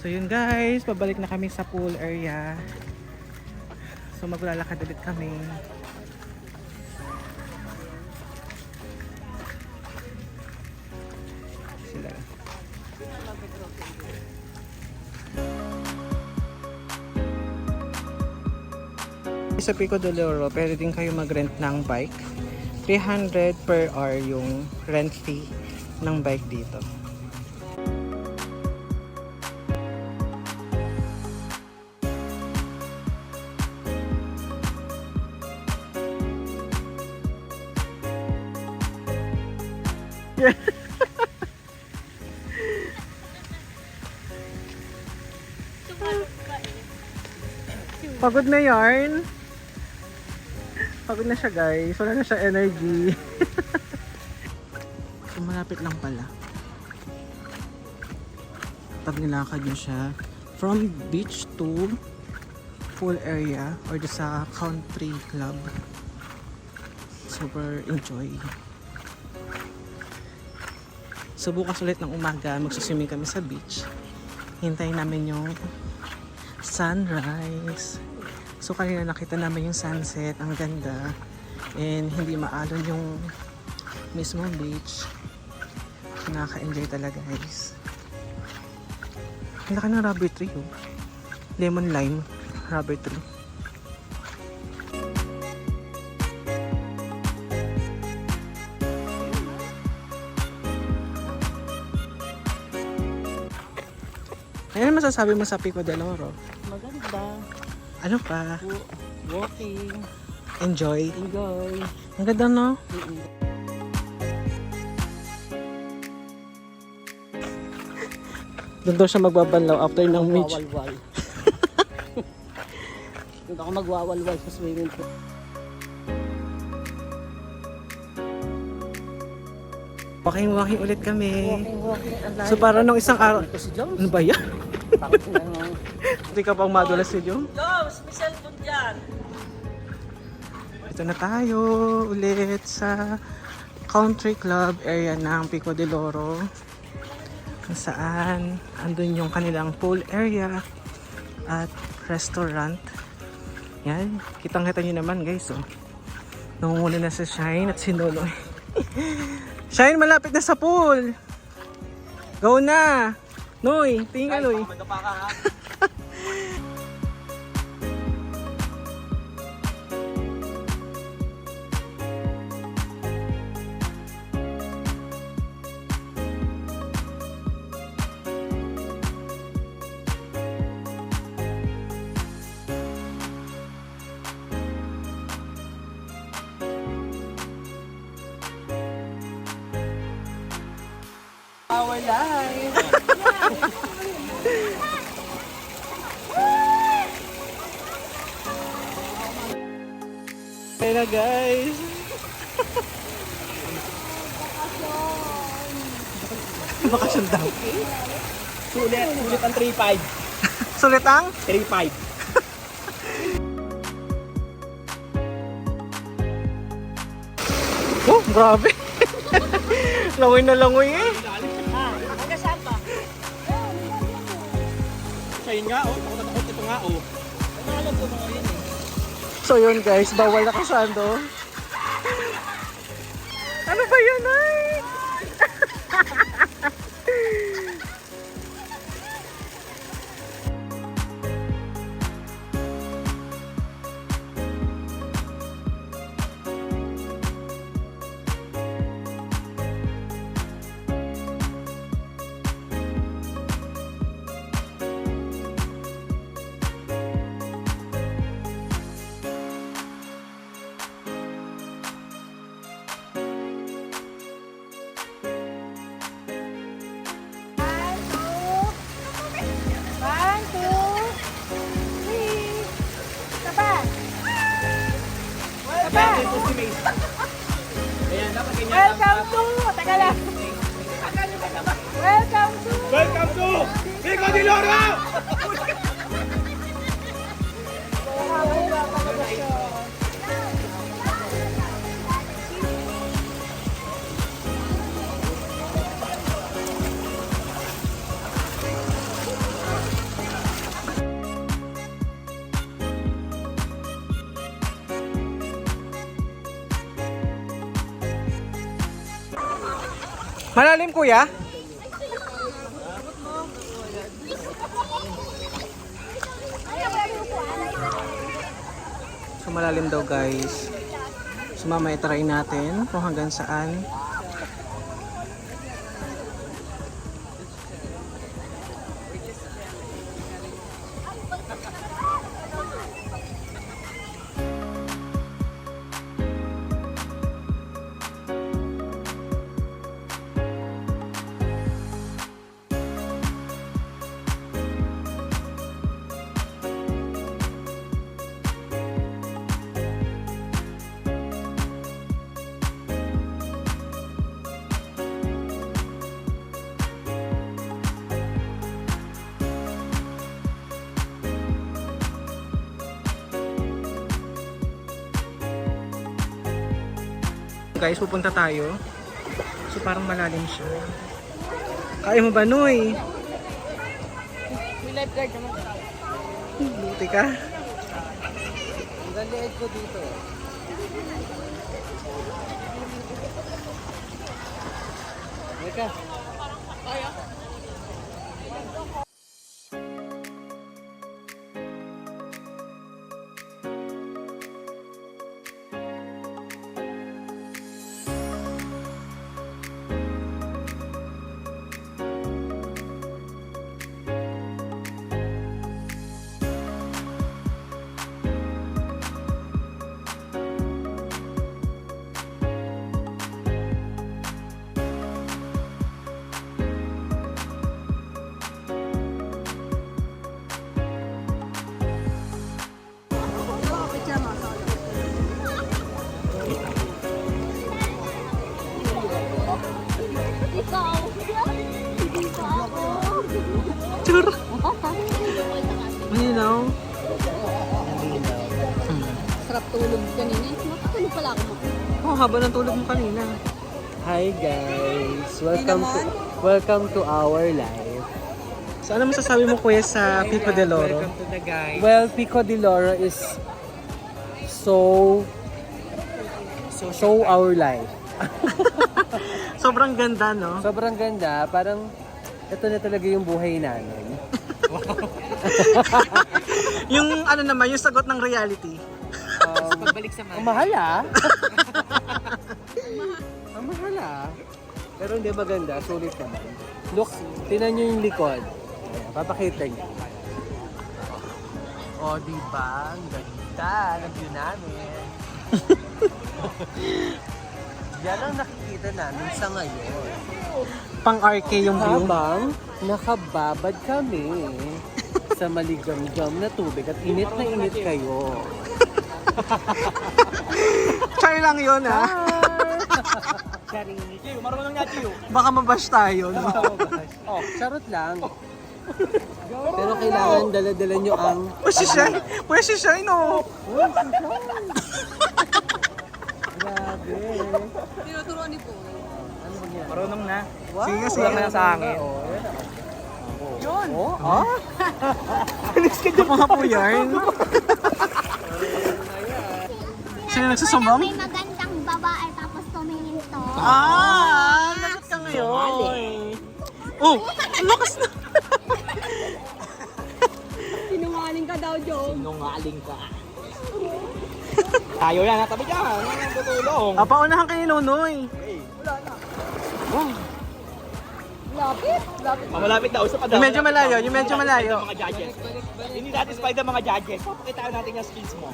So yun guys, pabalik na kami sa pool area. So maglalakad ulit kami. Sila. Sa Pico de Oro, pwede din kayo mag-rent ng bike. 300 per hour yung rent fee ng bike dito. Pagod na yarn. Pagod na siya guys. Wala na siya energy. So malapit lang pala. Pag nilakad nyo siya from beach to pool area or sa country club. Super enjoy. So bukas ulit ng umaga magsiswimming kami sa beach. Hintayin namin yung sunrise. So kanina nakita namin yung sunset, ang ganda. And hindi maalon yung mismong beach. Nakaka-enjoy talaga guys. Ang laki ng rubber tree oh. Lemon lime rubber tree. Ano masasabi mo sa Pico de Oro? Maganda. Ano pa? Walking. Enjoy. Enjoy. Ang ganda no? Doon daw siya magbabanlaw after ng beach. Magwawalwal. Doon ako magwawalwal sa swimming pool. Walking ulit kami. Walking. So para nung isang araw. Ito si Jones. Ano ba yan? Takot na lang. Hindi ka pang madulas si Jom? Jones, may cellphone dyan. Ito na tayo ulit sa country club area ng Pico de Oro. Kung saan andun yung kanilang pool area at restaurant. Yan, kitang-kita nyo naman guys. Oh. Nangunguna na si Shine at si Noloy. Shine, malapit na sa pool. Go na. Noy, tingin ka Noy. Our life. Kaya na guys. Bakasyon daw. Sulit ang 3.5. Sulit ang? 3.5. Oh, grabe. Langoy na langoy eh. Hanggang saan ba? Sa'yo nga, oh. Takot ito nga, oh. Alam ko mga yun eh. So yun guys, bawal na kasando. Ano ba yun ay? Welcome to, teka lang. Welcome to. Welcome to Pico de Oro! Malalim kuya? So malalim daw guys. So mamaya try natin kung hanggang saan. Guys, pupunta tayo. So parang malalim siya. Kaya mo ba, Noy? May lifeguard naman. Buti ka. Ang liit ko dito. Teka. Chur! Malinaw. Sarap tulog kanina. Makatulog pala ako. Oh, haba ng tulog mo kanina. Hi guys! Welcome to our live. So ano masasabi mo kuya sa Pico de Loro? Welcome to the guys. Well, Pico de Loro is so our life. Sobrang ganda, no? Sobrang ganda, parang ito na talaga yung buhay namin. Yung ano naman, yung sagot ng reality. Pagbalik sa Ang mahal ah. Ang mahal ah. Pero hindi maganda, sulit naman. Look, tinan nyo yung likod. Ayan, papakita nyo. O, diba? Ang ganda ng view namin. Yan ang nakikita namin sa ngayon. Pang-RK yung view. Habang nakababad kami sa maligamgam na tubig at init na init kayo. Char lang yun, ha? Charing. Marunong nga, Tiyo. Baka mabash tayo, no? Oh, charot lang. Pero kailangan dala-dala nyo ang... Pwede si Shine, no? Grabe. Tinuturuan ni po. Ano ba yan? Marunong na. Wow. Sige, sige. Wala na sa hangin. Yun. Oh, ah? Alis ka dyan mga po yarn. Sino nagsusumbong? May magandang babae tapos tumingin to. Lagot ka ngayon. Oh, ang lakas na. Sinungaling ka daw, Joe. Sinungaling ka. Tayo yan, natabi dyan. Tutulong. Paunahan kay Nonoy. Lapit. Malapit na, usap pa daw. Yung medyo malayo, yung medyo malayo. Mga judges. Hindi satisfied ang mga judges. Pakitaan natin yung skills mo.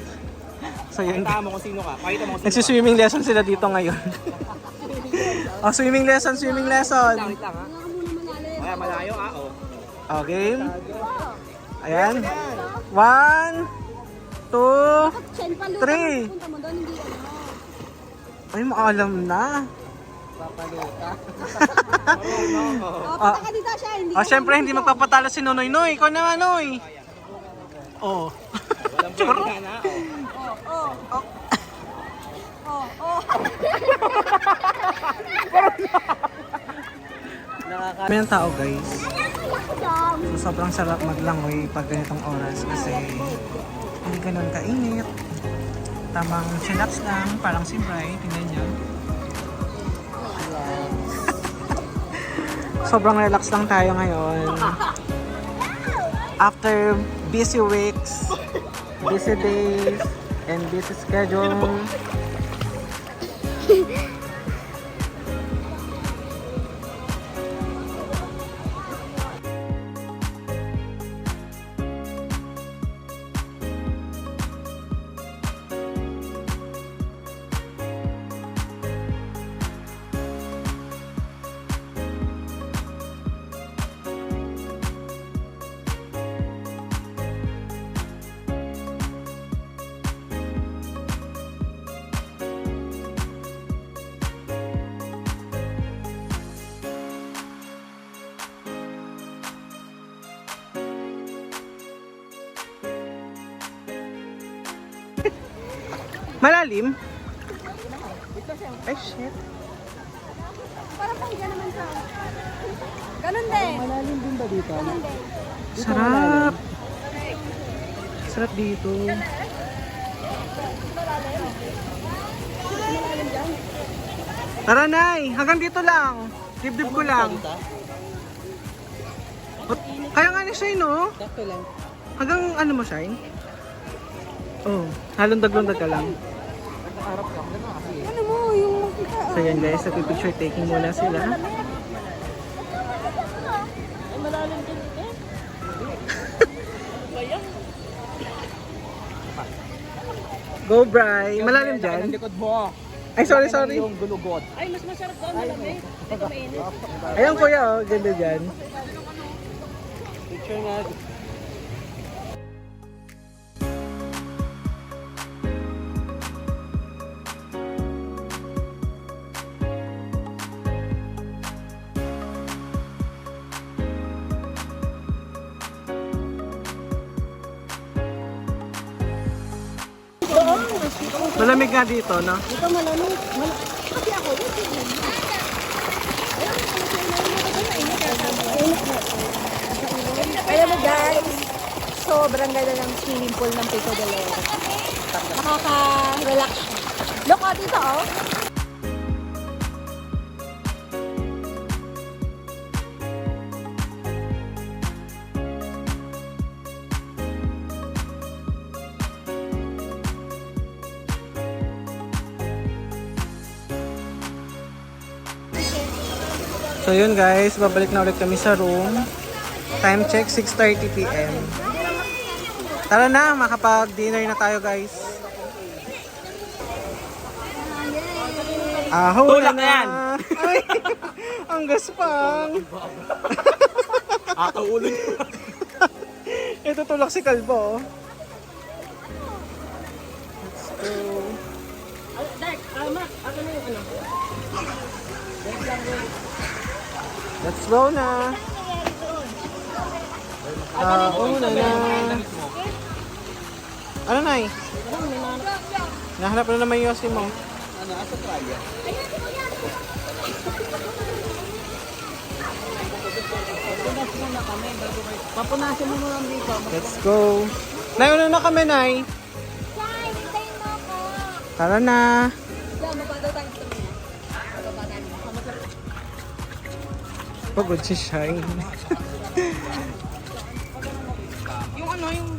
So yun, Pakita mo kung sino ka. Pakita mo kung sino ka. nagsiswimming lesson sila dito ngayon. Oh, swimming lesson. Wait lang ha. Kaya malayo, oh. Oh, game. Ayan. 1, 2, Chen pa, Luka. 3. Punta mo doon, hindi ano. Ay, maalam na. Papaluta. Punta ka dito siya, hindi Oh, syempre hindi magpapatalo si Nonoy. Noy, ikaw naman, Noy. Oh. Walang pwede na, May ang tao, guys. So, sobrang sarap maglangoy pag ganitong oras kasi hindi ganun kainit. Tamang chillax lang, parang si Bri. Tingnan nyo. sobrang relax lang tayo ngayon. After busy weeks, busy days, and busy schedule. Malalim? Ay, shit. Parang pang naman siya. Ganun din. Malalim din ba dito? Ganun din. Sarap. Sarap dito. Tara, Nay. Hanggang dito lang. Dibdib ko lang. Kaya nga ni Shine, no? Sakto lang. Hanggang ano mo, Shine? Oh, halundag-lundag ka lang. Nakaharap ka. Ano mo, yung makita. So yan guys, nagpipicture taking muna sila. Go, Bri! Malalim dyan? Ang likod mo. Ay, sorry. Yung gulugod. Ayan kuya, oh, ganda dyan. Picture nga. Malamig nga dito, no? Ito malamig. Kasi ako, alam mo guys, sobrang ganda ng swimming pool ng Pico de Loro. Nakaka-relax. Look at dito, oh. So yun guys, babalik na ulit kami sa room. Time check, 6:30 PM. Tara na, makapag-dinner na tayo guys. Aho Tulak na yan. Ay, ang gaspang. Ata ulo niyo. Ito tulak si Kalbo. Let's go. Let's go na. Una na. Ano na eh? Nahanap na naman yung Yossi mo. Ano, asa traya? Papunasin mo muna dito. Let's go. Nay, una na kami, Nay. Shine, hintayin mo ako. Tara na. Pagod si Shine. Yung ano, yung...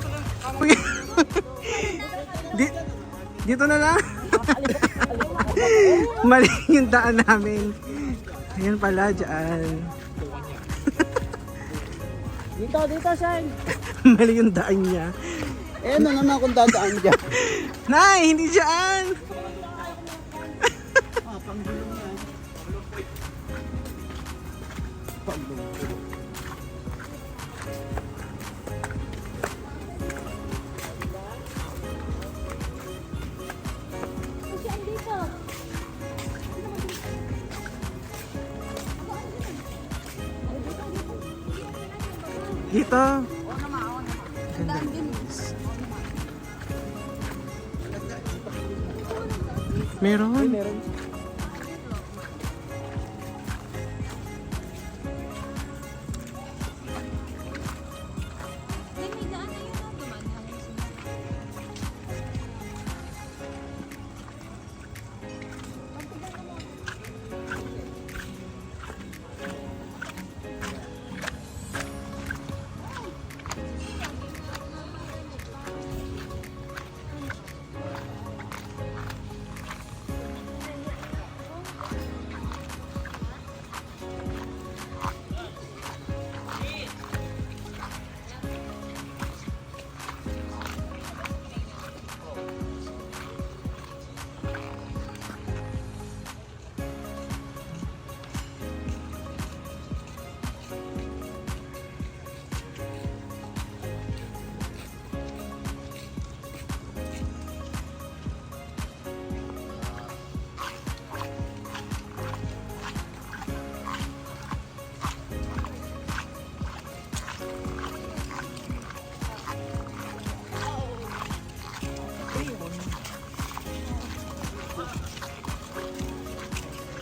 Dito na lang. Mali yung daan namin. Ayan pala, dyan. Dito, Shine. Mali yung daan niya. Eh, ano naman kung dadaan dyan? Nay, hindi dyan. Saan dito? Dito. Meron.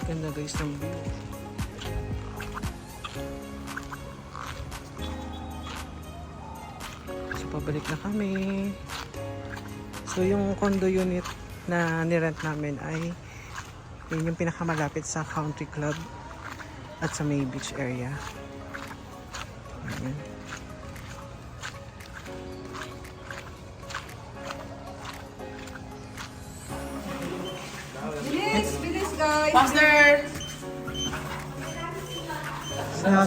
Ganda guys ng view. So pabalik na kami. So yung condo unit na nirent namin ay yun yung pinakamalapit sa country club at sa May Beach area. Ayan. Bilis guys! Partner!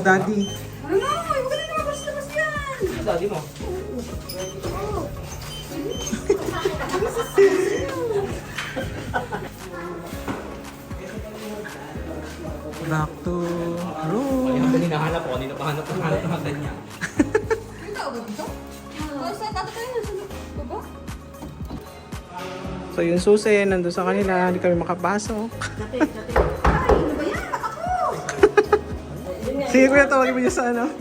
Daddy. Ano na? Huwag ka na naman basta-bas yan! Daddy mo. Back to room. Yung hinahanap ko, kanina pa hanap ng ganyan. Yung tao ba dito? Saan tato tayo? Nasa baba? So yung susi, nandun sa kanila, hindi kami makapasok. Ay, ano ba yan? Ako! Sige kuya, tawagin mo niya sa ano.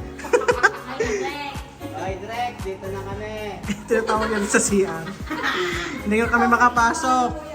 Ay, Drek, dito na kami. Tinatawag yan sa CR. Hindi kami makapasok.